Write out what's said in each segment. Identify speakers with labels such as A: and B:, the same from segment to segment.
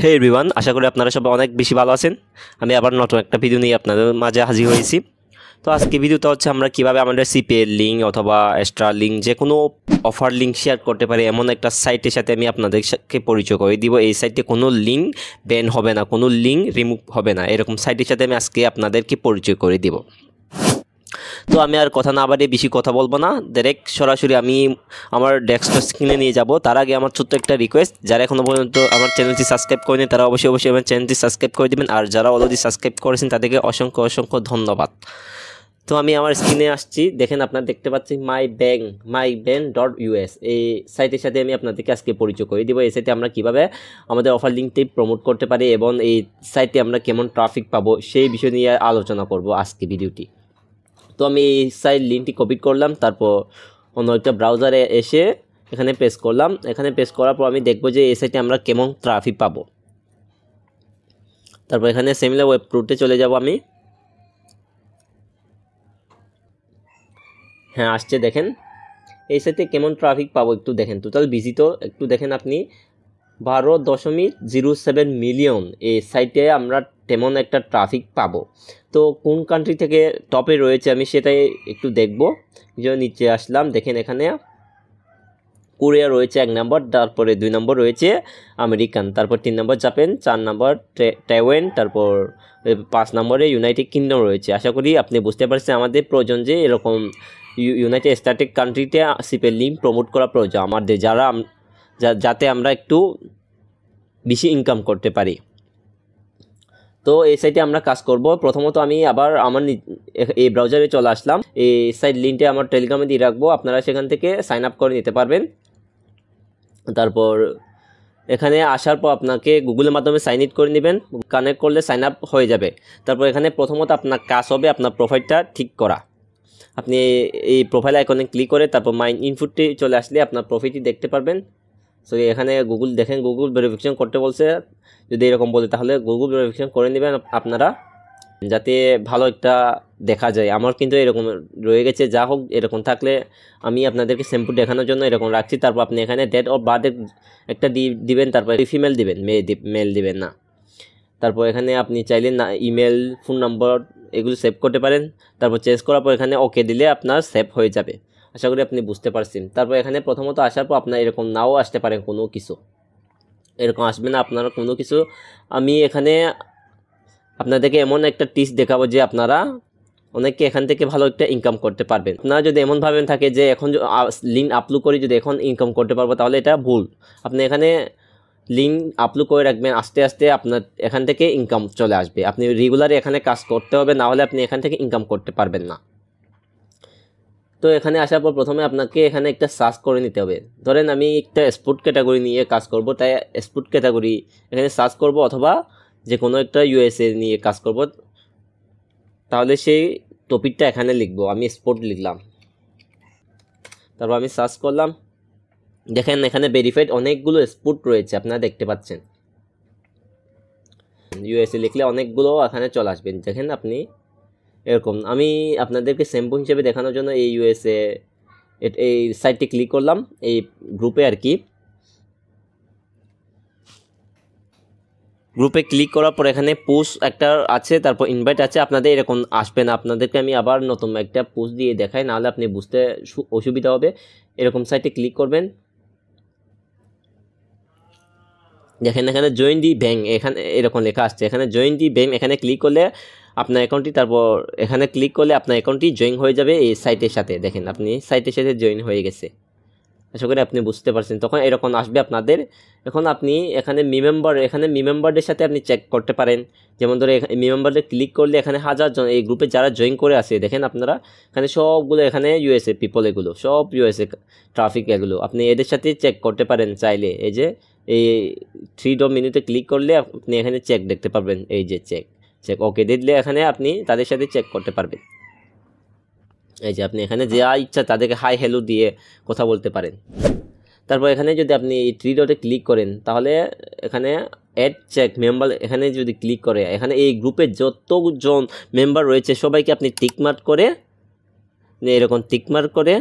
A: হে everyone, আশা করি আপনারা সবাই অনেক বেশি ভালো আছেন। আমি আবার নতুন একটা ভিডিও নিয়ে আপনাদের মাঝে হাজির হয়েছি। তো আজকে ভিডিওটা হচ্ছে আমরা কিভাবে আমাদের সিপে লিঙ্ক অথবা এক্সট্রা লিঙ্ক যে কোনো অফার লিঙ্ক শেয়ার করতে পারি এমন একটা সাইটের সাথে আমি আপনাদেরকে পরিচয় করে দিব। এই সাইটে কোনো লিঙ্ক ব্যান হবে না, কোনো লিঙ্ক রিমুভ হবে না, এরকম সাইটের সাথে আমি আজকে আপনাদেরকে পরিচয় করে দিব। তো আমি আর কথা না বাড়িয়ে বেশি কথা বলবো না, ডাইরেক্ট সরাসরি আমি আমার ডেস্কটপ স্ক্রিনে নিয়ে যাব। তার আগে আমার ছোট্ট একটা রিকোয়েস্ট, যারা এখনও পর্যন্ত আমার চ্যানেলটি সাবস্ক্রাইব করেনি তারা অবশ্যই আমার চ্যানেলটি সাবস্ক্রাইব করে দেবেন, আর যারা অলরেডি সাবস্ক্রাইব করেছেন তাদেরকে অসংখ্য ধন্যবাদ। তো আমি আমার স্ক্রিনে আসছি, দেখেন আপনারা দেখতে পাচ্ছি mybank.us এই সাইটের সাথে আমি আপনাদেরকে আজকে পরিচয় করে দিব। এই সাইটে আমরা কিভাবে আমাদের অফার লিঙ্কটি প্রমোট করতে পারি এবং এই সাইটে আমরা কেমন ট্রাফিক পাবো সেই বিষয় নিয়ে আলোচনা করব আজকে ভিডিওটি। তো আমি এই সাইট লিঙ্কটি কপি করলাম, তারপর অন্য একটা ব্রাউজারে এসে এখানে পেস্ট করলাম। এখানে পেস্ট করার পর আমি দেখব যে এই সাইটে আমরা কেমন ট্রাফিক পাবো। তারপর এখানে সিমিলার ওয়েব ট্রুতে চলে যাব আমি। হ্যাঁ আসছে, দেখেন এই সাইটে কেমন ট্রাফিক পাবো একটু দেখেন। টোটাল ভিজিট একটু দেখেন আপনি 12.07 মিলিয়ন এই সাইটে আমরা তেমন একটা ট্রাফিক পাবো। তো কোন কান্ট্রি থেকে টপে রয়েছে আমি সেটাই একটু দেখব। যে নিচে আসলাম, দেখেন এখানে কোরিয়া রয়েছে 1 নম্বর, তারপরে 2 নম্বর রয়েছে আমেরিকান, তারপর 3 নম্বর জাপান, 4 নম্বর তাইওয়ান, তারপর 5 নম্বরে ইউনাইটেড কিংডম রয়েছে। আশা করি আপনি বুঝতে পারছেন আমাদের প্রয়োজন যে এরকম ইউনাইটেড স্টেটের কান্ট্রিতে সিপের লিঙ্ক প্রমোট করা প্রয়োজন আমাদের, যাতে আমরা একটু বেশি ইনকাম করতে পারি। তো এই সাইটে আমরা কাজ করব। প্রথমত আমি আবার আমার এই ব্রাউজারে চলে আসলাম। এই সাইট লিঙ্কটা আমার টেলিগ্রামে দিয়ে রাখবো, আপনারা সেখান থেকে সাইন আপ করে নিতে পারবেন। তারপর এখানে আসার পর আপনাকে গুগলের মাধ্যমে সাইন ইন করে নেবেন, কানেক্ট করলে সাইন আপ হয়ে যাবে। তারপর এখানে প্রথমত আপনার কাজ হবে আপনার প্রোফাইলটা ঠিক করা। আপনি এই প্রোফাইল আইকনে ক্লিক করে তারপর মাই ইনপুটটি চলে আসলে আপনার প্রোফাইলটি দেখতে পারবেন। সো এখানে দেখেন গুগল ভেরিফিকেশন করতে বলছে, যদি এরকম বলে তাহলে গুগল ভেরিফিকেশন করে নেবেন আপনারা, যাতে ভালো একটা দেখা যায়। আমার কিন্তু এরকম রয়ে গেছে, যা হোক এরকম থাকলে আমি আপনাদেরকে স্যাম্পল দেখানোর জন্য এরকম রাখছি। তারপর আপনি এখানে ডেট অফ বার্থ একটা দিবেন, তারপর ফিমেল দিবেন, মেল দিবেন না। তারপর এখানে আপনি চাইলে না ইমেল, ফোন নম্বর এগুলো সেভ করতে পারেন। তারপর চেঞ্জ করার পর এখানে ওকে দিলে আপনার সেভ হয়ে যাবে। আশা করি আপনি বুঝতে পারছেন। তারপর এখানে প্রথমত আসার পর আপনার এরকম নাও আসতে পারেন, কোনো কিছু এরকম আসবে না আপনারা কোনো কিছু। আমি এখানে আপনাদেরকে এমন একটা টিপস দেখাবো যে আপনারা অনেককে এখান থেকে ভালো একটা ইনকাম করতে পারবেন। আপনারা যদি এমন ভাবেন থাকে যে এখন লিঙ্ক আপলোড করি যদি এখন ইনকাম করতে পারবো, তাহলে এটা ভুল। আপনি এখানে লিঙ্ক আপলোড করে রাখবেন, আস্তে আস্তে আপনার এখান থেকে ইনকাম চলে আসবে। আপনি রেগুলারলি এখানে কাজ করতে হবে, না হলে আপনি এখান থেকে ইনকাম করতে পারবেন না। তো এখানে আসার পর প্রথমে আপনাকে এখানে একটা সার্চ করে নিতে হবে। ধরেন আমি একটা স্পোর্ট ক্যাটাগরি নিয়ে কাজ করব, তাই স্পোর্ট ক্যাটাগরি এখানে সার্চ করব, অথবা যে কোনো একটা ইউএসএ নিয়ে কাজ করব, তাহলে সেই টপিকটা এখানে লিখবো। আমি স্পোর্ট লিখলাম, তারপর আমি সার্চ করলাম। দেখেন এখানে ভেরিফাইড অনেকগুলো স্পোর্ট রয়েছে, আপনারা দেখতে পাচ্ছেন। ইউএসএ লিখলে অনেকগুলো এখানে চলে আসবেন, দেখেন আপনি এরকম। আমি আপনাদেরকে স্যাম্পল হিসেবে দেখানোর জন্য এই ইউএসএ এই সাইটটি ক্লিক করলাম, এই গ্রুপে আর কি। গ্রুপে ক্লিক করার পর এখানে পোস্ট একটা আছে, তারপর ইনভাইট আছে। আপনাদের এরকম আসবে না, আপনাদেরকে আমি আবার নতুন একটা পোস্ট দিয়ে দেখাই, নাহলে আপনি বুঝতে অসুবিধা হবে। এরকম সাইটে ক্লিক করবেন, দেখেন এখানে জয়েন দি ব্যাংক এখানে এরকম লেখা আসছে। এখানে জয়েন দি ব্যাংক এখানে ক্লিক করলে আপনার অ্যাকাউন্টটি, তারপর এখানে ক্লিক করলে আপনার অ্যাকাউন্টটি জয়েন হয়ে যাবে এই সাইটের সাথে। দেখেন আপনি সাইটের সাথে জয়েন হয়ে গেছে, আশা করি আপনি বুঝতে পারছেন। তখন এরকম আসবে আপনাদের। এখন আপনি এখানে মেম্বারদের সাথে আপনি চেক করতে পারেন। যেমন ধরে মেম্বারদের ক্লিক করলে এখানে হাজার জন এই গ্রুপে যারা জয়েন করে আছে, দেখেন আপনারা এখানে সবগুলো এখানে ইউএসএ পিপল, এগুলো সব ইউএসএ ট্রাফিক, এগুলো আপনি এদের সাথে চেক করতে পারেন চাইলে। এই যে এই 3 ডট মেনুতে ক্লিক করলে আপনি এখানে চেক দেখতে পারবেন, এই যে চেক ওকে দিলে এখানে আপনি তাদের সাথে চেক করতে পারবেন। এই যে আপনি এখানে যা ইচ্ছা তাদেরকে হাই হ্যালো দিয়ে কথা বলতে পারেন। তারপর এখানে যদি আপনি এই 3 ডটে ক্লিক করেন, তাহলে এখানে অ্যাড চেক মেম্বার এখানে যদি ক্লিক করে, এখানে এই গ্রুপে যতজন মেম্বার রয়েছে সবাইকে আপনি টিকমার্ক করে, এরকম টিকমার্ক করে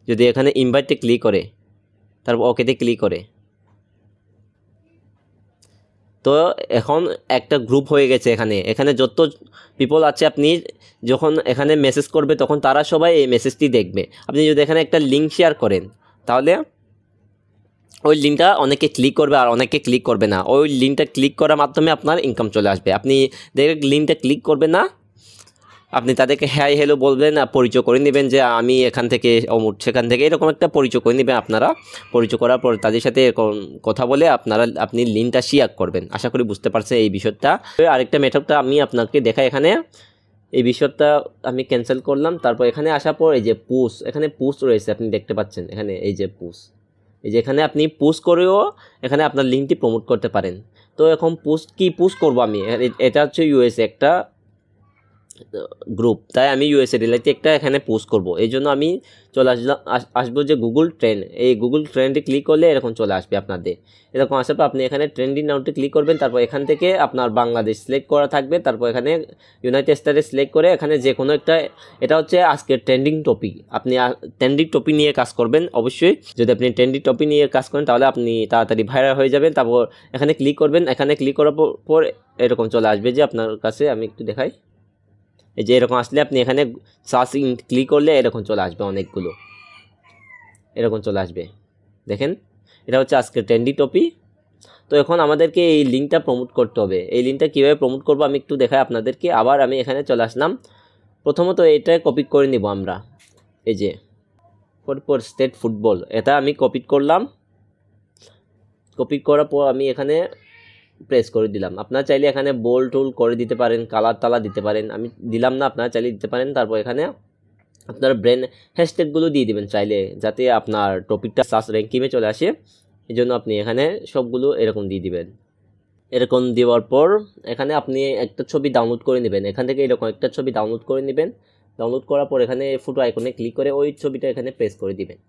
A: যদি এখানে ইনভাইটে ক্লিক করে, তারপর ওকেতে ক্লিক করে, তো এখন একটা গ্রুপ হয়ে গেছে এখানে যত পিপল আছে, আপনি যখন এখানে মেসেজ করবে তখন তারা সবাই এই মেসেজটি দেখবে। আপনি যদি এখানে একটা লিঙ্ক শেয়ার করেন তাহলে ওই লিঙ্কটা অনেকে ক্লিক করবে আর অনেকে ক্লিক করবে না। ওই লিঙ্কটা ক্লিক করার মাধ্যমে আপনার ইনকাম চলে আসবে। আপনি ডাইরেক্ট লিঙ্কটা ক্লিক করবেন না, আপনি তাদেরকে হাই হ্যালো বলবেন, পরিচয় করে নেবেন যে আমি এখান থেকে অমুক সেখান থেকে, এরকম একটা পরিচয় করে নেবেন আপনারা। পরিচয় করার পর তাদের সাথে কথা বলে আপনি লিঙ্কটা শেয়ার করবেন। আশা করি বুঝতে পারছেন এই বিষয়টা। আরেকটা মেথডটা আমি আপনাকে দেখাই। এখানে এই বিষয়টা আমি ক্যান্সেল করলাম। তারপর এখানে আসার পর এই যে পুশ, এখানে পুশ রয়েছে, আপনি দেখতে পাচ্ছেন এখানে এই যে পুশ, এই যে এখানে আপনি পুশ করেও এখানে আপনার লিঙ্কটি প্রমোট করতে পারেন। তো এখন পুশ করব আমি, এটা হচ্ছে ইউএসএ একটা গ্রুপ, তাই আমি ইউএসএ রিলেটেড একটা এখানে পোস্ট করব। এই জন্য আমি চলে আসবো যে গুগল ট্রেন্ড, এই গুগল ট্রেন্ডে ক্লিক করলে এরকম চলে আসবে আপনাদের। এরকম আসার পর আপনি এখানে ট্রেন্ডিং নাউতে ক্লিক করবেন। তারপর এখান থেকে আপনার বাংলাদেশ সিলেক্ট করা থাকবে। তারপর এখানে ইউনাইটেড স্টেটে সিলেক্ট করে এখানে যে কোনো একটা, এটা হচ্ছে আজকের ট্রেন্ডিং টপিক। আপনি ট্রেন্ডিং টপিক নিয়ে কাজ করবেন অবশ্যই। যদি আপনি ট্রেন্ডিং টপিক নিয়ে কাজ করেন তাহলে আপনি তাড়াতাড়ি ভাইরাল হয়ে যাবেন। তারপর এখানে ক্লিক করবেন। এখানে ক্লিক করার পর এরকম চলে আসবে যে আপনার কাছে, আমি একটু দেখাই, এই যে এরকম আসলে আপনি এখানে সার্চ ক্লিক করলে এরকম চলে আসবে, অনেকগুলো এরকম চলে আসবে। দেখেন এটা হচ্ছে আজকে ট্রেন্ডি টপিক। তো এখন আমাদেরকে এই লিঙ্কটা প্রমোট করতে হবে। এই লিঙ্কটা কীভাবে প্রমোট করবো আমি একটু দেখাই আপনাদেরকে। আবার আমি এখানে চলে আসলাম। প্রথমত এটা কপি করে নিব আমরা, এই যে ফর স্টেট ফুটবল, এটা আমি কপি করলাম। কপি করার পর আমি এখানে প্রেস করে দিলাম। আপনারা চাইলে এখানে বোল্ড টোল করে দিতে পারেন, কালার তালা দিতে পারেন, আমি দিলাম না, আপনারা চাইলে দিতে পারেন। তারপর এখানে আপনার ব্রেন হ্যাশট্যাগুলো দিয়ে দিবেন চাইলে, যাতে আপনার টপিকটা সার্চ র্যাঙ্কিংয়ে চলে আসে। এই জন্য আপনি এখানে সবগুলো এরকম দিয়ে দিবেন। এরকম দেওয়ার পর এখানে আপনি একটা ছবি ডাউনলোড করে নেবেন। এখান থেকে এরকম একটা ছবি ডাউনলোড করে নেবেন। ডাউনলোড করার পর এখানে ফটো আইকনে ক্লিক করে ওই ছবিটা এখানে প্রেস করে দিবেন।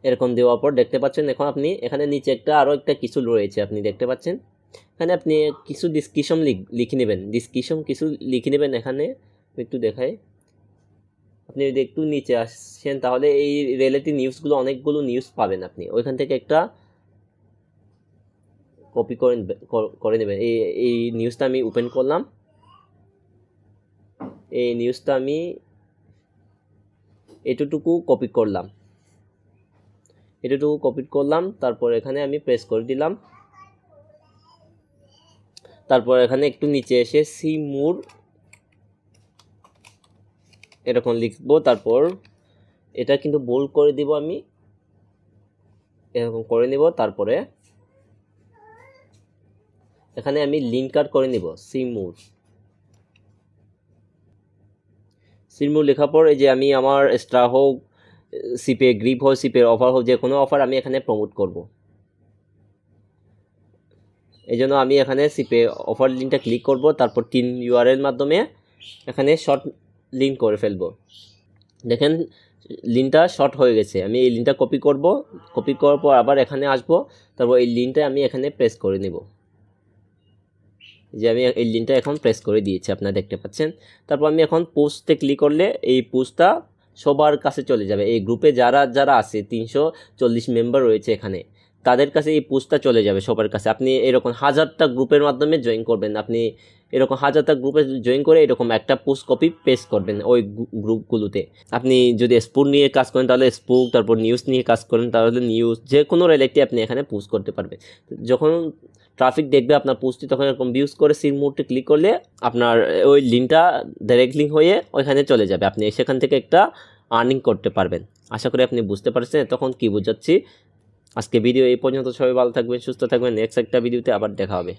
A: এরকম দেওয়ার পর দেখতে পাচ্ছেন এখন আপনি এখানে নিচে আরও একটা কিছু রয়েছে, আপনি দেখতে পাচ্ছেন। এখানে আপনি কিছু ডিসক্রিপশন লিখে নেবেন, কিছু লিখে নেবেন। এখানে একটু দেখাই, আপনি যদি একটু নিচে আসছেন তাহলে এই রিলেটিভ নিউজগুলো, অনেকগুলো নিউজ পাবেন। আপনি ওইখান থেকে একটা কপি করে নেবেন। এই নিউজটা আমি ওপেন করলাম। এই নিউজটা আমি এতটুকু কপি করলাম, তারপর এখানে আমি প্রেস করে দিলাম। তারপর এখানে একটু নিচে এসে সি মোর এরকম লিখবো। তারপর এটা কিন্তু বোল্ড করে দিব, আমি এরকম করে নিব। তারপরে এখানে আমি লিঙ্ক কার্ড করে নিব, সি মোর লেখার পর এই যে আমি আমার স্টার হোক, সিপে গ্রিপ হোক, সিপের অফার হোক, যে কোনো অফার আমি এখানে প্রমোট করব। এই জন্য আমি এখানে সিপে অফার লিঙ্কটা ক্লিক করব। তারপর 3 URL মাধ্যমে এখানে শর্ট লিঙ্ক করে ফেলবো। দেখেন লিঙ্কটা শর্ট হয়ে গেছে। আমি এই লিঙ্কটা কপি করার পর আবার এখানে আসব। তারপর এই লিঙ্কটা আমি এখানে প্রেস করে নেব, যে আমি এই লিঙ্কটা এখন প্রেস করে দিয়েছি, আপনারা দেখতে পাচ্ছেন। তারপর আমি এখন পোস্টে ক্লিক করলে এই পোস্টটা সবার কাছে চলে যাবে। এই গ্রুপে যারা আছে 340 মেম্বার রয়েছে এখানে, তাদের কাছে এই পোস্টটা চলে যাবে সবার কাছে। আপনি এরকম 1000টা গ্রুপের মাধ্যমে জয়েন করবেন। আপনি এরকম 1000টা গ্রুপে জয়েন করে এরকম একটা পোস্ট কপি পেস্ট করবেন ওই গ্রুপগুলোতে। আপনি যদি স্পোর্ট নিয়ে কাজ করেন তাহলে স্পোর্ট, তারপর নিউজ নিয়ে কাজ করেন তাহলে নিউজ, যে কোনো রিলেটেড আপনি এখানে পোস্ট করতে পারবেন। যখন ট্রাফিক দেখবে আপনার পোস্টটি, তখন এরকম ভিউজ করে সি মোডে ক্লিক করলে আপনার ওই লিঙ্কটা ডাইরেক্ট লিঙ্ক হয়ে ওইখানে চলে যাবে। আপনি সেখান থেকে একটা আর্নিং করতে পারবেন। আশা করি আপনি বুঝতে পারছেন তখন কি বোঝাচ্ছি। আজকে ভিডিও এই পর্যন্ত। সবাই ভালো থাকবেন, সুস্থ থাকবেন। নেক্সট একটা ভিডিওতে আবার দেখা হবে।